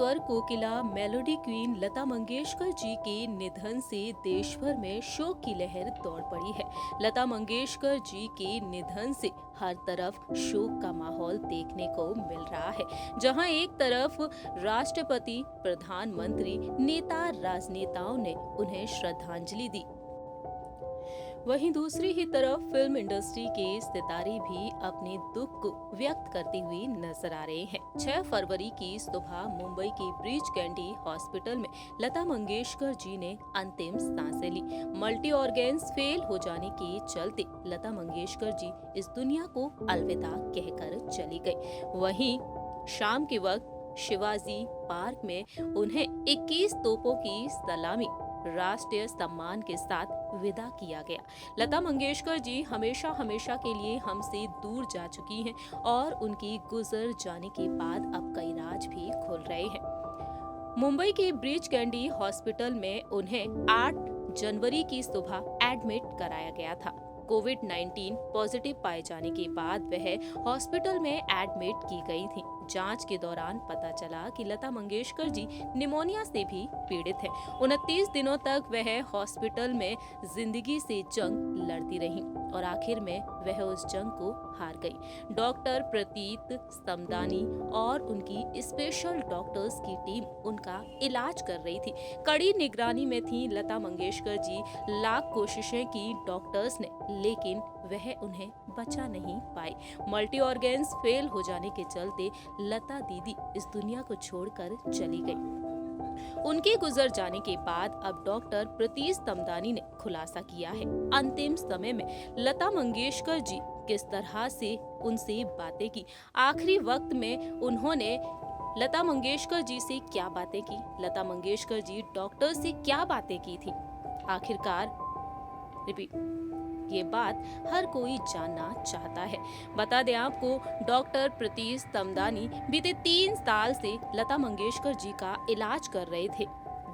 स्वर कोकिला melody queen Lata Mangeshkar ji के निधन से देश भर में शोक की लहर दौड़ पड़ी है। लता मंगेशकर जी के निधन से हर तरफ शोक का माहौल देखने को मिल रहा है। जहां एक तरफ राष्ट्रपति, प्रधानमंत्री, नेता, राजनेताओं ने उन्हें श्रद्धांजलि दी, वहीं दूसरी ही तरफ फिल्म इंडस्ट्री के सितारे भी अपने दुख को व्यक्त करते हुए नजर आ रहे हैं। 6 फरवरी की सुबह मुंबई के ब्रीच कैंडी हॉस्पिटल में लता मंगेशकर जी ने अंतिम सांसें ली। मल्टी ऑर्गेन्स फेल हो जाने के चलते लता मंगेशकर जी इस दुनिया को अलविदा कहकर चली गई। वहीं शाम के वक्त शिवाजी पार्क में उन्हें 21 तोपों की सलामी राष्ट्रीय सम्मान के साथ विदा किया गया। लता मंगेशकर जी हमेशा हमेशा के लिए हमसे दूर जा चुकी हैं और उनकी गुजर जाने के बाद अब कई राज भी खुल रहे हैं। मुंबई के ब्रीच कैंडी हॉस्पिटल में उन्हें 8 जनवरी की सुबह एडमिट कराया गया था। कोविड-19 पॉजिटिव पाए जाने के बाद वह हॉस्पिटल में एडमिट की गई थी। जांच के दौरान पता चला कि लता मंगेशकर जी निमोनिया से भी पीड़ित हैं। 29 दिनों तक वह हॉस्पिटल में जिंदगी से जंग लड़ती रहीं और आखिर में वह उस जंग को हार गई। डॉक्टर प्रतीत समदानी और उनकी स्पेशल डॉक्टर्स की टीम उनका इलाज कर रही थी। कड़ी निगरानी में थी लता मंगेशकर जी। लाख कोशिशें की डॉक्टर्स ने, लेकिन वह उन्हें बचा नहीं पाई। मल्टी ऑर्गेन्स फेल हो जाने के चलते लता दीदी इस दुनिया को छोड़कर चली गई। उनके गुजर जाने के बाद अब डॉक्टर प्रतीश तमदानी ने खुलासा किया है। अंतिम समय में लता मंगेशकर जी किस तरह से उनसे बातें की, आखिरी वक्त में उन्होंने लता मंगेशकर जी से क्या बातें की, लता मंगेशकर जी डॉक्टर से क्या बातें की थी। आखिरकार ये बात हर कोई जानना चाहता है। बता दें आपको, डॉक्टर प्रतीश तमदानी बीते 3 साल से लता मंगेशकर जी का इलाज कर रहे थे।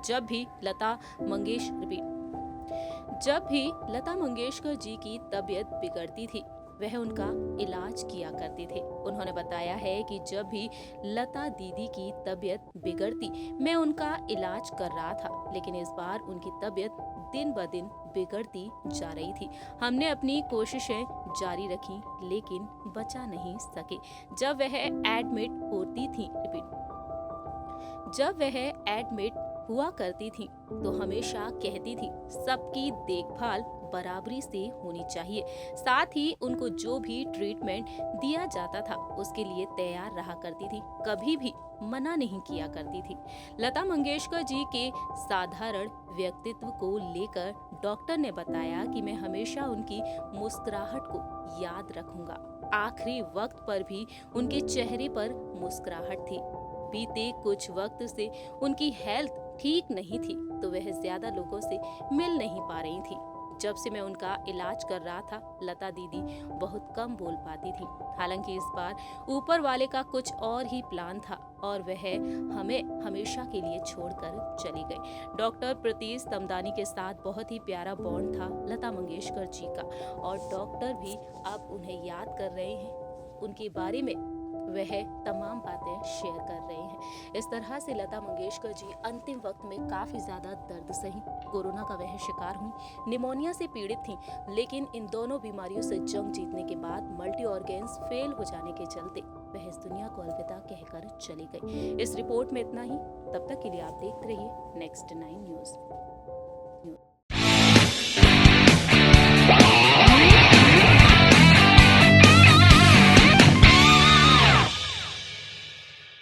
जब भी लता मंगेशकर जी की तबीयत बिगड़ती थी, वह उनका इलाज किया करते थे। उन्होंने बताया है कि जब भी लता दीदी की तबीयत बिगड़ती, मैं उनका इलाज कर रहा था, लेकिन इस बार उनकी तबीयत दिन ब दिन बिगड़ती जा रही थी। हमने अपनी कोशिशें जारी रखी, लेकिन बचा नहीं सके। जब वह एडमिट हुआ करती थी तो हमेशा कहती थी सबकी देखभाल बराबरी से होनी चाहिए। साथ ही उनको जो भी ट्रीटमेंट दिया जाता था उसके लिए तैयार रहा करती थी, कभी भी मना नहीं किया करती थी। लता मंगेशकर जी के साधारण व्यक्तित्व को लेकर डॉक्टर ने बताया कि मैं हमेशा उनकी मुस्कुराहट को याद रखूंगा। आखिरी वक्त पर भी उनके चेहरे पर मुस्कुराहट थी। बीते कुछ वक्त से उनकी हेल्थ ठीक नहीं थी तो वह ज्यादा लोगों से मिल नहीं पा रही थी। जब से मैं उनका इलाज कर रहा था, लता दीदी बहुत कम बोल पाती थी। हालांकि इस बार ऊपर वाले का कुछ और ही प्लान था और वह हमें हमेशा के लिए छोड़कर चली गई। डॉक्टर प्रतीश तमदानी के साथ बहुत ही प्यारा बॉन्ड था लता मंगेशकर जी का और डॉक्टर भी अब उन्हें याद कर रहे हैं। उनके बारे में वह तमाम बातें शेयर कर रहे हैं। इस तरह से लता मंगेशकर जी अंतिम वक्त में काफी ज्यादा दर्द सही, कोरोना का वह शिकार हुई, निमोनिया से पीड़ित थीं, लेकिन इन दोनों बीमारियों से जंग जीतने के बाद मल्टी ऑर्गेन्स फेल हो जाने के चलते वह इस दुनिया को अलविदा कहकर चली गई। इस रिपोर्ट में इतना ही। तब तक के लिए आप देखते रहिए नेक्स्ट 9 न्यूज।